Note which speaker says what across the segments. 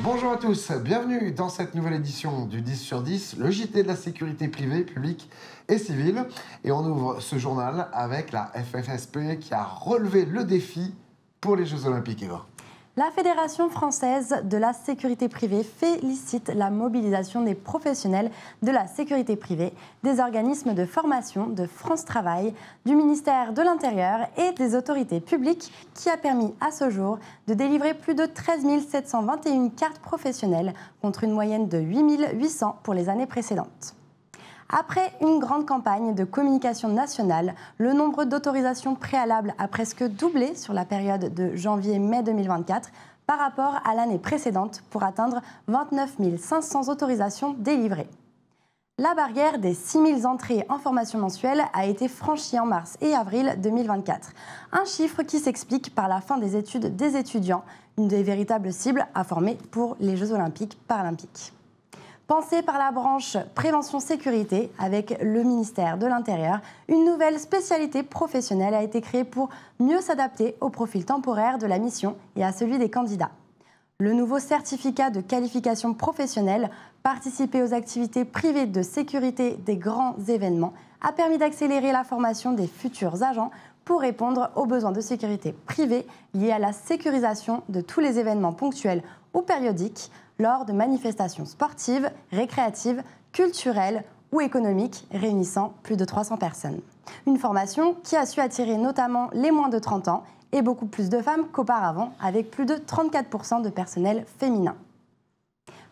Speaker 1: Bonjour à tous, bienvenue dans cette nouvelle édition du 10 sur 10, le JT de la sécurité privée, publique et civile. Et on ouvre ce journal avec la FFSP qui a relevé le défi pour les Jeux Olympiques. Eva.
Speaker 2: La Fédération française de la sécurité privée félicite la mobilisation des professionnels de la sécurité privée, des organismes de formation de France Travail, du ministère de l'Intérieur et des autorités publiques qui a permis à ce jour de délivrer plus de 13 721 cartes professionnelles contre une moyenne de 8 800 pour les années précédentes. Après une grande campagne de communication nationale, le nombre d'autorisations préalables a presque doublé sur la période de janvier-mai 2024 par rapport à l'année précédente pour atteindre 29 500 autorisations délivrées. La barrière des 6 000 entrées en formation mensuelle a été franchie en mars et avril 2024. Un chiffre qui s'explique par la fin des études des étudiants, une des véritables cibles à former pour les Jeux Olympiques Paralympiques. Pensée par la branche prévention-sécurité avec le ministère de l'Intérieur, une nouvelle spécialité professionnelle a été créée pour mieux s'adapter au profil temporaire de la mission et à celui des candidats. Le nouveau certificat de qualification professionnelle, participer aux activités privées de sécurité des grands événements, a permis d'accélérer la formation des futurs agents pour répondre aux besoins de sécurité privée liés à la sécurisation de tous les événements ponctuels ou périodiques, lors de manifestations sportives, récréatives, culturelles ou économiques réunissant plus de 300 personnes. Une formation qui a su attirer notamment les moins de 30 ans et beaucoup plus de femmes qu'auparavant, avec plus de 34% de personnel féminin.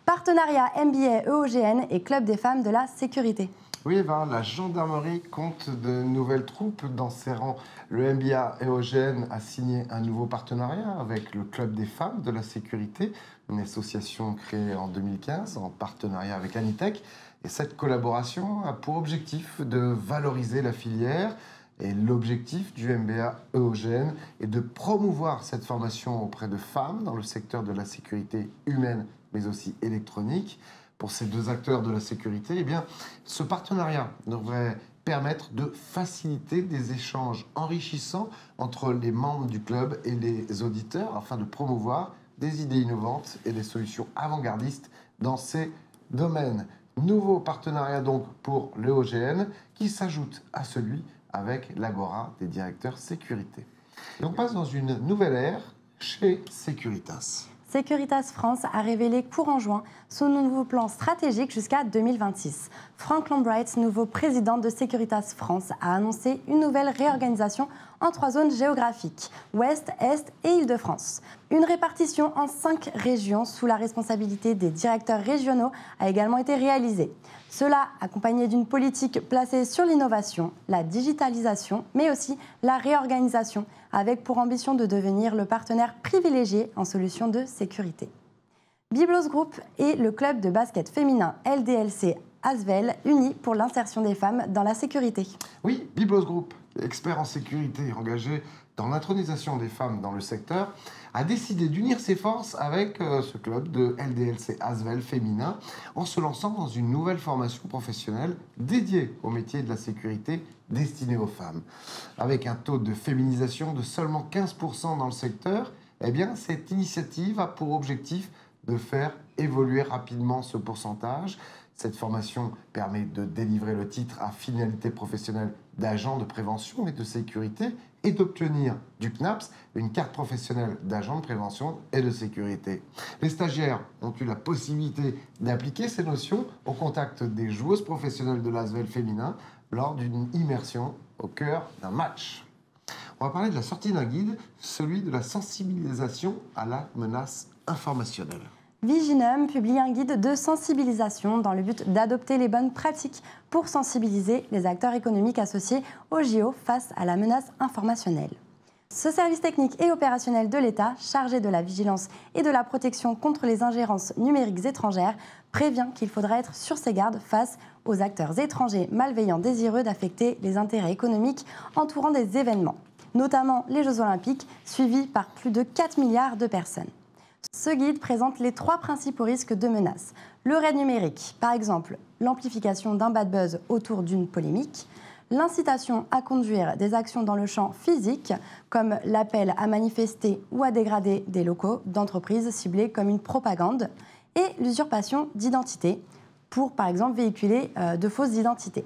Speaker 2: Partenariat MBA EOGN et Club des femmes de la sécurité.
Speaker 1: Oui, Eva, la gendarmerie compte de nouvelles troupes dans ses rangs. Le MBA EOGN a signé un nouveau partenariat avec le Club des femmes de la sécurité, une association créée en 2015 en partenariat avec Anitech. Et cette collaboration a pour objectif de valoriser la filière. Et l'objectif du MBA EOGN est de promouvoir cette formation auprès de femmes dans le secteur de la sécurité humaine, mais aussi électronique. Pour ces deux acteurs de la sécurité, eh bien, ce partenariat devrait permettre de faciliter des échanges enrichissants entre les membres du club et les auditeurs afin de promouvoir des idées innovantes et des solutions avant-gardistes dans ces domaines. Nouveau partenariat donc pour l'EOGN qui s'ajoute à celui avec l'Agora des directeurs sécurité. Et on passe dans une nouvelle ère chez Securitas.
Speaker 2: Securitas France a révélé courant juin son nouveau plan stratégique jusqu'à 2026. Frank Lambright, nouveau président de Securitas France, a annoncé une nouvelle réorganisation en 3 zones géographiques, Ouest, Est et Île-de-France. Une répartition en 5 régions sous la responsabilité des directeurs régionaux a également été réalisée. Cela accompagné d'une politique placée sur l'innovation, la digitalisation, mais aussi la réorganisation, avec pour ambition de devenir le partenaire privilégié en solutions de sécurité. Byblos Group et le club de basket féminin LDLC Asvel unis pour l'insertion des femmes dans la sécurité.
Speaker 1: Oui, Byblos Group, expert en sécurité engagé dans l'intronisation des femmes dans le secteur, a décidé d'unir ses forces avec ce club de LDLC Asvel féminin en se lançant dans une nouvelle formation professionnelle dédiée au métier de la sécurité destinée aux femmes. Avec un taux de féminisation de seulement 15% dans le secteur, eh bien, cette initiative a pour objectif de faire évoluer rapidement ce pourcentage. Cette formation permet de délivrer le titre à finalité professionnelle d'agent de prévention et de sécurité et d'obtenir du CNAPS une carte professionnelle d'agent de prévention et de sécurité. Les stagiaires ont eu la possibilité d'appliquer ces notions au contact des joueuses professionnelles de l'Asvel féminin lors d'une immersion au cœur d'un match. On va parler de la sortie d'un guide, celui de la sensibilisation à la menace informationnelle.
Speaker 2: Viginum publie un guide de sensibilisation dans le but d'adopter les bonnes pratiques pour sensibiliser les acteurs économiques associés au JO face à la menace informationnelle. Ce service technique et opérationnel de l'État, chargé de la vigilance et de la protection contre les ingérences numériques étrangères, prévient qu'il faudra être sur ses gardes face aux acteurs étrangers malveillants désireux d'affecter les intérêts économiques entourant des événements, notamment les Jeux Olympiques, suivis par plus de 4 milliards de personnes. Ce guide présente les 3 principaux risques de menace. Le raid numérique, par exemple l'amplification d'un bad buzz autour d'une polémique, l'incitation à conduire des actions dans le champ physique, comme l'appel à manifester ou à dégrader des locaux d'entreprises ciblés comme une propagande, et l'usurpation d'identité, pour par exemple véhiculer de fausses identités.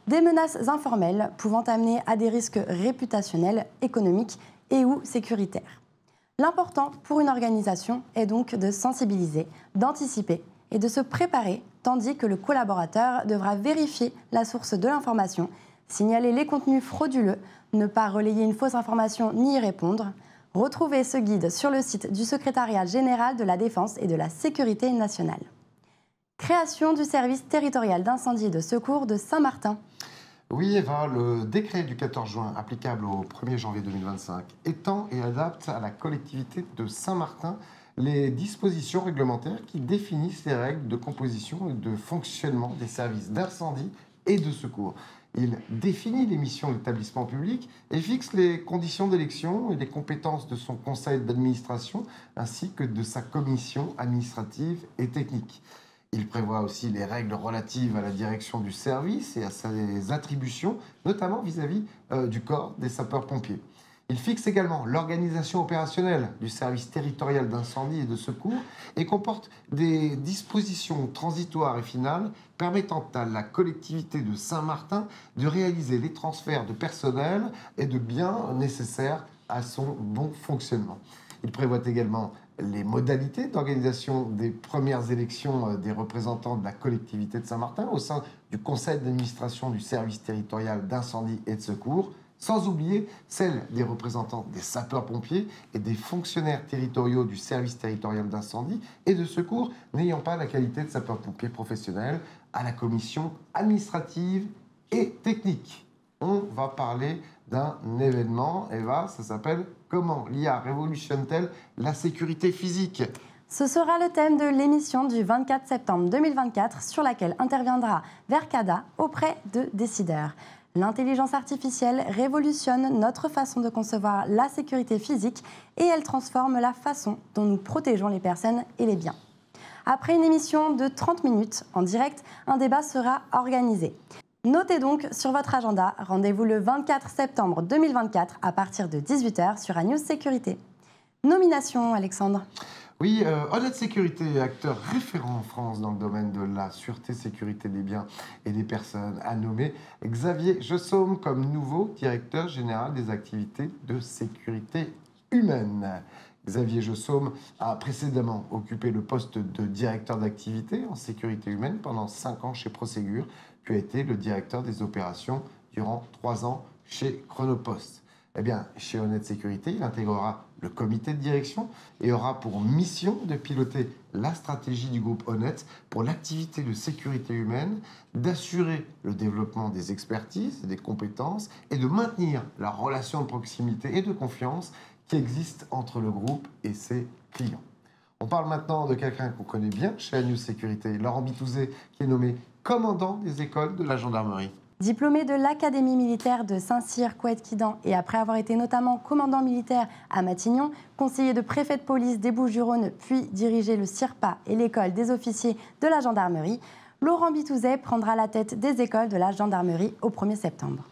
Speaker 2: Des menaces informelles pouvant amener à des risques réputationnels, économiques et ou sécuritaires. L'important pour une organisation est donc de sensibiliser, d'anticiper et de se préparer, tandis que le collaborateur devra vérifier la source de l'information, signaler les contenus frauduleux, ne pas relayer une fausse information ni y répondre. Retrouvez ce guide sur le site du Secrétariat général de la Défense et de la Sécurité nationale. Création du service territorial d'incendie et de secours de Saint-Martin.
Speaker 1: Oui, Eva, le décret du 14 juin, applicable au 1er janvier 2025, étend et adapte à la collectivité de Saint-Martin les dispositions réglementaires qui définissent les règles de composition et de fonctionnement des services d'incendie et de secours. Il définit les missions de l'établissement public et fixe les conditions d'élection et les compétences de son conseil d'administration ainsi que de sa commission administrative et technique. Il prévoit aussi les règles relatives à la direction du service et à ses attributions, notamment vis-à-vis du corps des sapeurs-pompiers. Il fixe également l'organisation opérationnelle du service territorial d'incendie et de secours et comporte des dispositions transitoires et finales permettant à la collectivité de Saint-Martin de réaliser les transferts de personnel et de biens nécessaires à son bon fonctionnement. Il prévoit également les modalités d'organisation des premières élections des représentants de la collectivité de Saint-Martin au sein du conseil d'administration du service territorial d'incendie et de secours, sans oublier celle des représentants des sapeurs-pompiers et des fonctionnaires territoriaux du service territorial d'incendie et de secours n'ayant pas la qualité de sapeurs-pompiers professionnels à la commission administrative et technique. On va parler d'un événement, Eva, ça s'appelle « Comment l'IA révolutionne-t-elle la sécurité physique ?»
Speaker 2: Ce sera le thème de l'émission du 24 septembre 2024 sur laquelle interviendra Verkada auprès de décideurs. L'intelligence artificielle révolutionne notre façon de concevoir la sécurité physique et elle transforme la façon dont nous protégeons les personnes et les biens. Après une émission de 30 minutes en direct, un débat sera organisé. Notez donc sur votre agenda, rendez-vous le 24 septembre 2024 à partir de 18h sur ANews Sécurité. Nomination, Alexandre.
Speaker 1: Oui, Honnête Sécurité, acteur référent en France dans le domaine de la sûreté, sécurité des biens et des personnes, a nommé Xavier Jossaume comme nouveau directeur général des activités de sécurité humaine. Xavier Jossaume a précédemment occupé le poste de directeur d'activité en sécurité humaine pendant 5 ans chez Prosegur, puis a été le directeur des opérations durant 3 ans chez Chronopost. Eh bien, chez Honnête Sécurité, il intégrera le comité de direction et aura pour mission de piloter la stratégie du groupe Honnête pour l'activité de sécurité humaine, d'assurer le développement des expertises et des compétences et de maintenir la relation de proximité et de confiance qui existe entre le groupe et ses clients. On parle maintenant de quelqu'un qu'on connaît bien chez ANews Sécurité, Laurent Bitouzé, qui est nommé commandant des écoles de la gendarmerie.
Speaker 2: Diplômé de l'Académie militaire de Saint-Cyr-Couët-Quidan et après avoir été notamment commandant militaire à Matignon, conseiller de préfet de police des Bouches-du-Rhône, puis dirigé le CIRPA et l'école des officiers de la gendarmerie, Laurent Bitouzé prendra la tête des écoles de la gendarmerie au 1er septembre.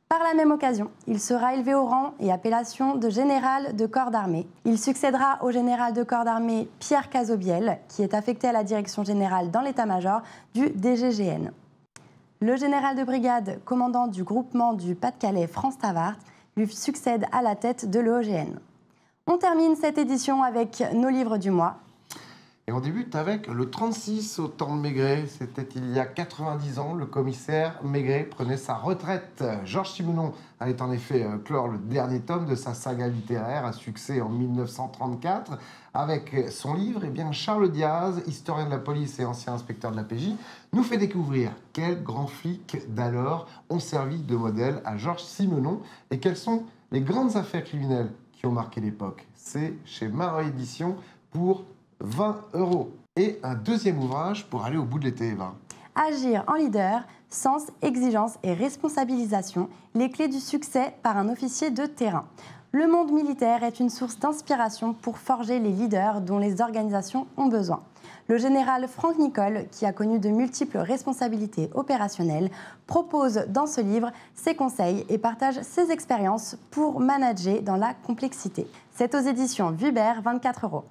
Speaker 2: Par la même occasion, il sera élevé au rang et appellation de général de corps d'armée. Il succédera au général de corps d'armée Pierre Cazobiel, qui est affecté à la direction générale dans l'état-major du DGGN. Le général de brigade, commandant du groupement du Pas-de-Calais, France Tavart, lui succède à la tête de l'EOGN. On termine cette édition avec nos livres du mois.
Speaker 1: Et on débute avec le 36 au temps de Maigret. C'était il y a 90 ans. Le commissaire Maigret prenait sa retraite. Georges Simenon allait en effet clore le dernier tome de sa saga littéraire à succès en 1934. Avec son livre, Charles Diaz, historien de la police et ancien inspecteur de la PJ, nous fait découvrir quels grands flics d'alors ont servi de modèle à Georges Simenon et quelles sont les grandes affaires criminelles qui ont marqué l'époque. C'est chez Marat Éditions pour 20 €. Et un deuxième ouvrage pour aller au bout de l'été, Eva.
Speaker 2: Agir en leader, sens, exigence et responsabilisation, les clés du succès par un officier de terrain. Le monde militaire est une source d'inspiration pour forger les leaders dont les organisations ont besoin. Le général Franck Nicole, qui a connu de multiples responsabilités opérationnelles, propose dans ce livre ses conseils et partage ses expériences pour manager dans la complexité. C'est aux éditions Vuibert, 24 €.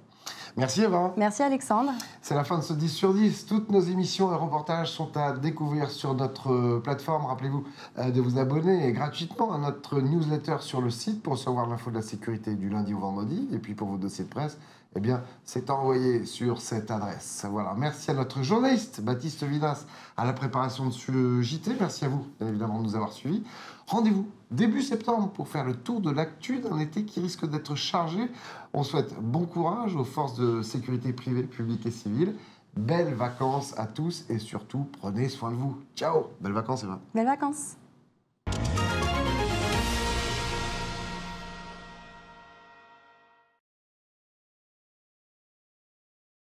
Speaker 1: Merci Eva.
Speaker 2: Merci Alexandre.
Speaker 1: C'est la fin de ce 10 sur 10. Toutes nos émissions et reportages sont à découvrir sur notre plateforme. Rappelez-vous de vous abonner gratuitement à notre newsletter sur le site pour recevoir l'info de la sécurité du lundi au vendredi. Et puis pour vos dossiers de presse, eh bien, c'est envoyé sur cette adresse. Voilà. Merci à notre journaliste Baptiste Vinas à la préparation de ce JT. Merci à vous, bien évidemment, de nous avoir suivis. Rendez-vous début septembre pour faire le tour de l'actu d'un été qui risque d'être chargé. On souhaite bon courage aux forces de sécurité privée, publique et civile. Belles vacances à tous et surtout, prenez soin de vous. Ciao. Belles vacances, Eva.
Speaker 2: Belles vacances.